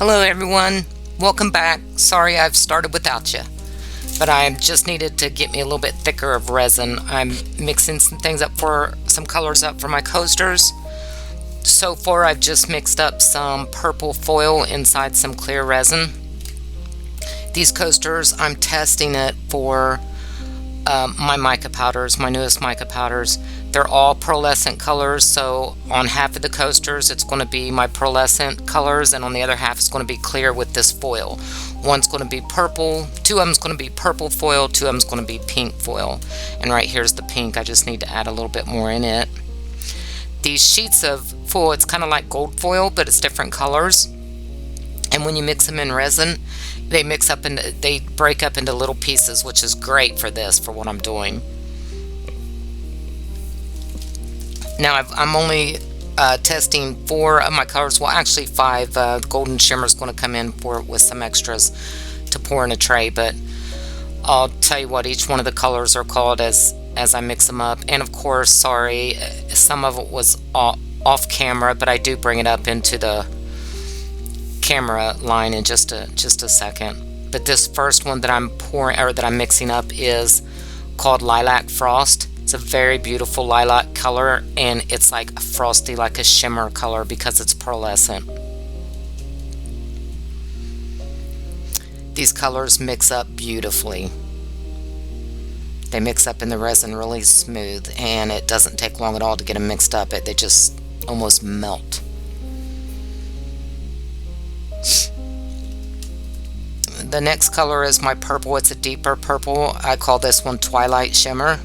Hello everyone, welcome back. Sorry I've started without you, but I just needed to get me a little bit thicker of resin. I'm mixing some things up for some colors up for my coasters. So far I've just mixed up some purple foil inside some clear resin. These coasters, I'm testing it for my mica powders, my newest mica powders. They're all pearlescent colors, so on half of the coasters it's going to be my pearlescent colors, and on the other half it's going to be clear with this foil. One's going to be purple, two of them's going to be purple foil, two of them's going to be pink foil. And right here's the pink. I just need to add a little bit more in it. These sheets of foil, it's kind of like gold foil, but it's different colors. And when you mix them in resin, they break up into little pieces, which is great for this, for what I'm doing. Now I'm only testing 4 of my colors. Well, actually 5. Golden shimmer is going to come in for with some extras to pour in a tray, but I'll tell you what each one of the colors are called as I mix them up. And of course, sorry, some of it was off camera, but I do bring it up into the camera line in just a second. But this first one that I'm pouring, or that I'm mixing up, is called Lilac Frost. It's a very beautiful lilac color, and it's like a frosty, like a shimmer color, because it's pearlescent. These colors mix up beautifully. They mix up in the resin really smooth, and it doesn't take long at all to get them mixed up. They just almost melt. The next color is my purple. It's a deeper purple. I call this one Twilight Shimmer.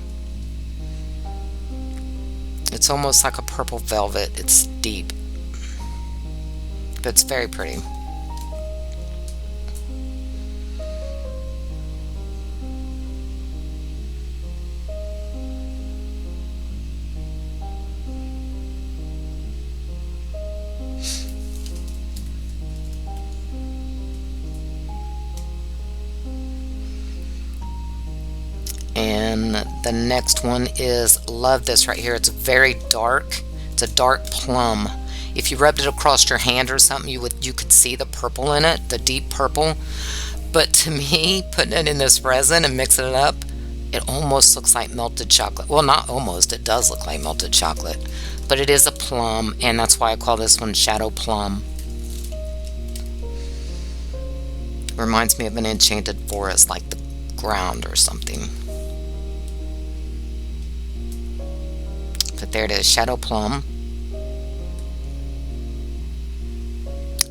It's almost like a purple velvet. It's deep, but it's very pretty. And the next one is, love this right here. It's very dark. It's a dark plum. If you rubbed it across your hand or something, you could see the purple in it, the deep purple. But to me, putting it in this resin and mixing it up, it almost looks like melted chocolate. Well, not almost, it does look like melted chocolate, but it is a plum, and that's why I call this one Shadow Plum. Reminds me of an enchanted forest, like the ground or something. But there it is, Shadow Plum.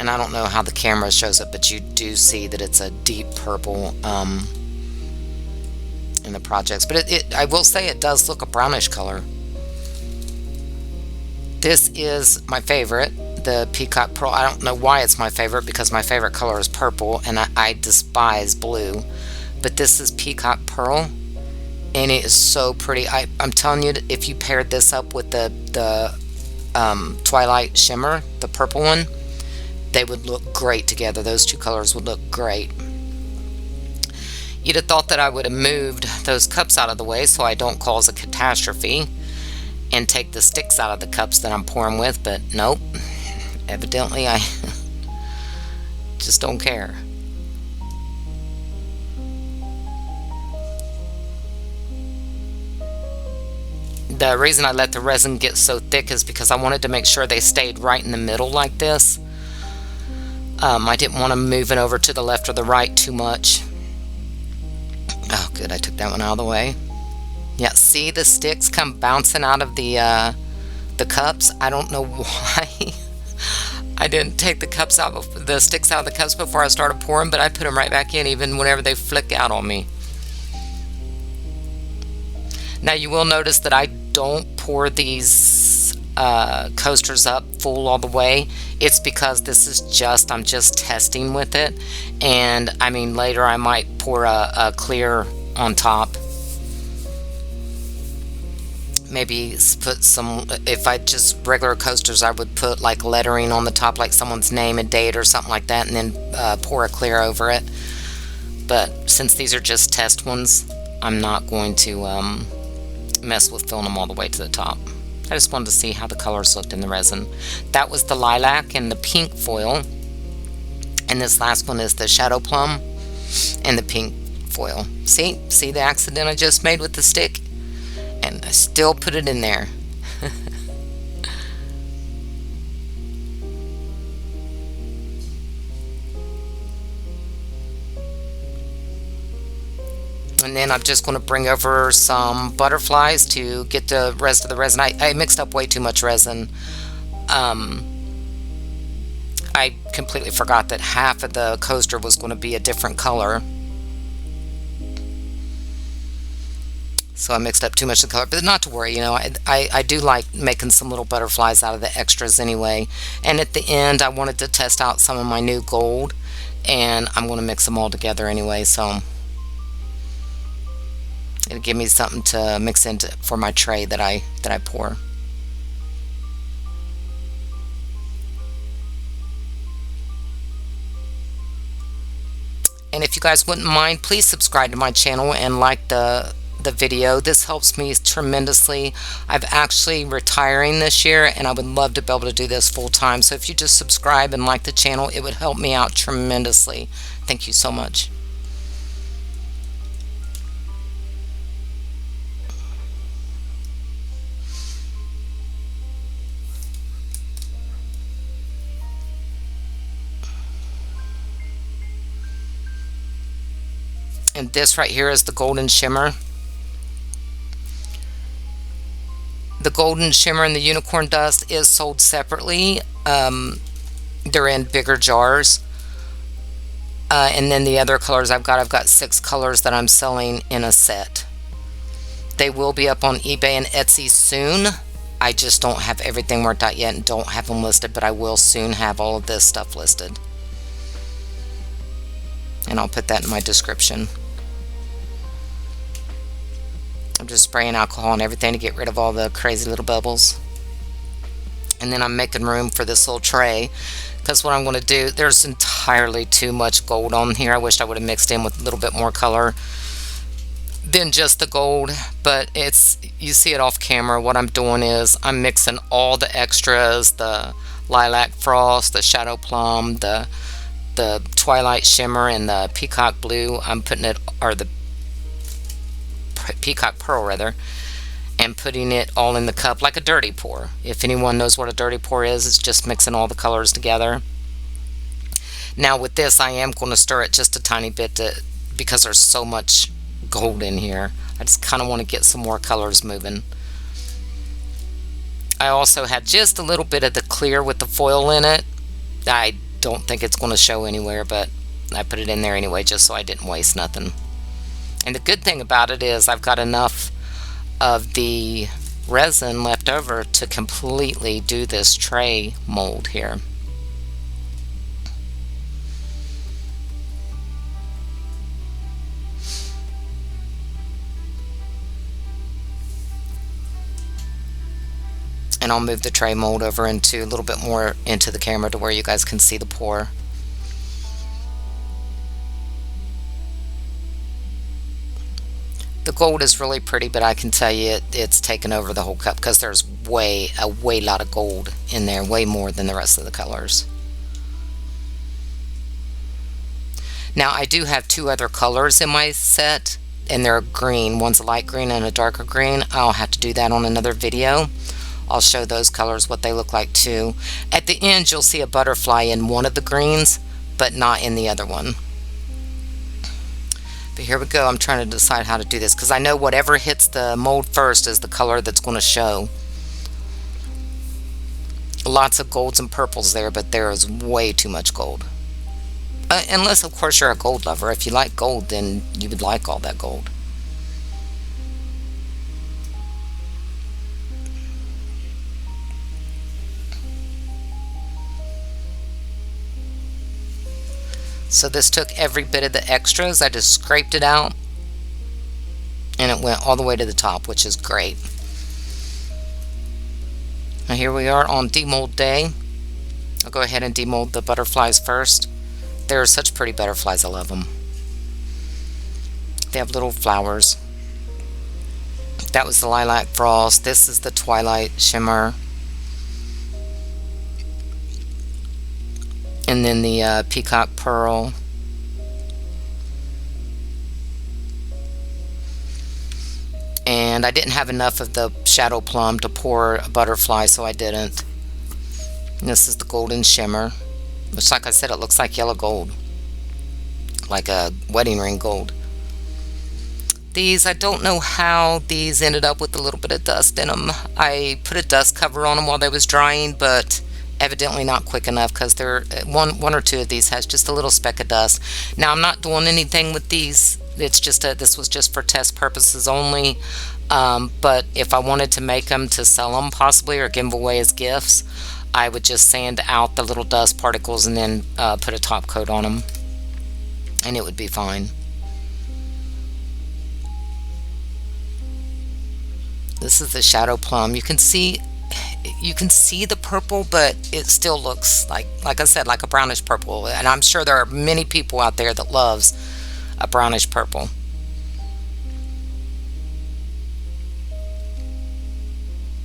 And I don't know how the camera shows it, but you do see that it's a deep purple in the projects. But I will say it does look a brownish color. This is my favorite, the Peacock Pearl. I don't know why it's my favorite, because my favorite color is purple, and I despise blue. But this is Peacock Pearl, and it is so pretty. I'm telling you, if you paired this up with the Twilight Shimmer, the purple one, they would look great together. Those two colors would look great. You'd have thought that I would have moved those cups out of the way so I don't cause a catastrophe and take the sticks out of the cups that I'm pouring with, but nope. Evidently I just don't care. The reason I let the resin get so thick is because I wanted to make sure they stayed right in the middle like this. I didn't want to move it over to the left or the right too much. Oh, good, I took that one out of the way. Yeah, see the sticks come bouncing out of the cups? I don't know why I didn't take the sticks out of the cups before I started pouring, but I put them right back in even whenever they flick out on me. Now you will notice that I don't pour these coasters up full all the way. It's because this is I'm just testing with it, and I mean later I might pour a clear on top. Maybe put some, if I just regular coasters, I would put like lettering on the top, like someone's name and date or something like that, and then pour a clear over it. But since these are just test ones, I'm not going to mess with filling them all the way to the top. I just wanted to see how the colors looked in the resin. That was the lilac and the pink foil. And this last one is the shadow plum and the pink foil. See the accident I just made with the stick? And I still put it in there. And then I'm just going to bring over some butterflies to get the rest of the resin. I mixed up way too much resin. I completely forgot that half of the coaster was going to be a different color. So I mixed up too much of the color, but not to worry, you know, I do like making some little butterflies out of the extras anyway. And at the end, I wanted to test out some of my new gold, and I'm going to mix them all together anyway, so it'll give me something to mix into for my tray that I pour. And if you guys wouldn't mind, please subscribe to my channel and like the video. This helps me tremendously. I'm actually retiring this year, and I would love to be able to do this full time. So if you just subscribe and like the channel, it would help me out tremendously. Thank you so much. And this right here is the golden shimmer. The golden shimmer and the unicorn dust is sold separately. They're in bigger jars. And then the other colors I've got 6 colors that I'm selling in a set. They will be up on eBay and Etsy soon. I just don't have everything worked out yet and don't have them listed, but I will soon have all of this stuff listed. And I'll put that in my description. I'm just spraying alcohol and everything to get rid of all the crazy little bubbles. And then I'm making room for this little tray, because what I'm going to do, there's entirely too much gold on here. I wish I would have mixed in with a little bit more color than just the gold, but it's, you see it off camera. What I'm doing is I'm mixing all the extras, the lilac frost, the shadow plum, the twilight shimmer, and the peacock blue. I'm putting it, or the peacock pearl rather, and putting it all in the cup like a dirty pour. If anyone knows what a dirty pour is, it's just mixing all the colors together. Now with this, I am going to stir it just a tiny bit because there's so much gold in here. I just kind of want to get some more colors moving. I also had just a little bit of the clear with the foil in it. I don't think it's going to show anywhere, but I put it in there anyway just so I didn't waste nothing. And the good thing about it is I've got enough of the resin left over to completely do this tray mold here. And I'll move the tray mold over into a little bit more into the camera to where you guys can see the pour. The gold is really pretty, but I can tell you it's taken over the whole cup because there's a way lot of gold in there, way more than the rest of the colors. Now I do have 2 other colors in my set, and they're green. One's a light green and a darker green. I'll have to do that on another video. I'll show those colors what they look like too. At the end you'll see a butterfly in one of the greens, but not in the other one. But here we go. I'm trying to decide how to do this because I know whatever hits the mold first is the color that's going to show. Lots of golds and purples there, but there is way too much gold. Unless, of course, you're a gold lover. If you like gold, then you would like all that gold. So this took every bit of the extras. I just scraped it out and it went all the way to the top, which is great. Now here we are on demold day. I'll go ahead and demold the butterflies first. They're such pretty butterflies. I love them. They have little flowers. That was the lilac frost. This is the twilight shimmer. And then the peacock pearl. And I didn't have enough of the shadow plum to pour a butterfly, so I didn't. And this is the golden shimmer, which, like I said, it looks like yellow gold, like a wedding ring gold. These, I don't know how these ended up with a little bit of dust in them. I put a dust cover on them while they was drying, but evidently not quick enough, because they're one or two of these has just a little speck of dust. Now, I'm not doing anything with these. It's just this was just for test purposes only. But if I wanted to make them to sell them possibly, or give them away as gifts, I would just sand out the little dust particles and then put a top coat on them, and it would be fine. This is the shadow plum. You can see the purple, but it still looks like I said, like a brownish purple. And I'm sure there are many people out there that loves a brownish purple.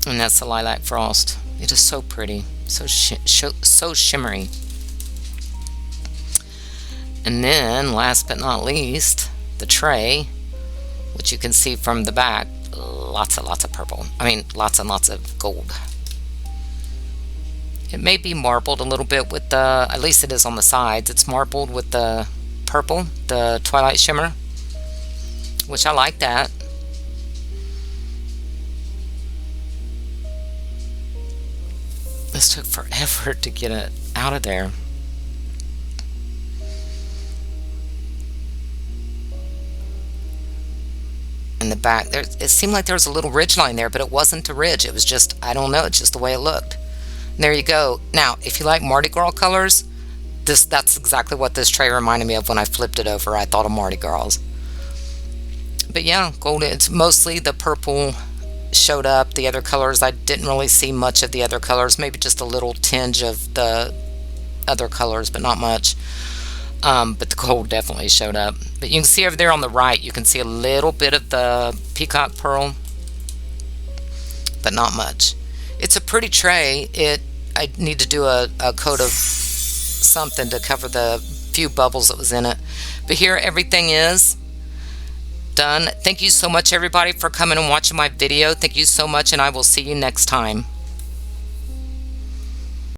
And that's the lilac frost. It is so pretty, so shimmery. And then, last but not least, the tray, which you can see from the back. Lots of purple. I mean, lots and lots of gold. It may be marbled a little bit with the, at least it is on the sides. It's marbled with the purple, the twilight shimmer, which I like that. This took forever to get it out of there. In the back there, it seemed like there was a little ridge line there, but it wasn't a ridge. It was just, I don't know, it's just the way it looked. And there you go. Now, if you like Mardi Gras colors, that's exactly what this tray reminded me of. When I flipped it over, I thought of Mardi Gras. But yeah, gold. It's mostly the purple showed up. The other colors, I didn't really see much of the other colors. Maybe just a little tinge of the other colors, but not much. But the gold definitely showed up. But you can see over there on the right, you can see a little bit of the peacock pearl, but not much. It's a pretty tray. I need to do a coat of something to cover the few bubbles that was in it. But here everything is done. Thank you so much, everybody, for coming and watching my video. Thank you so much, and I will see you next time.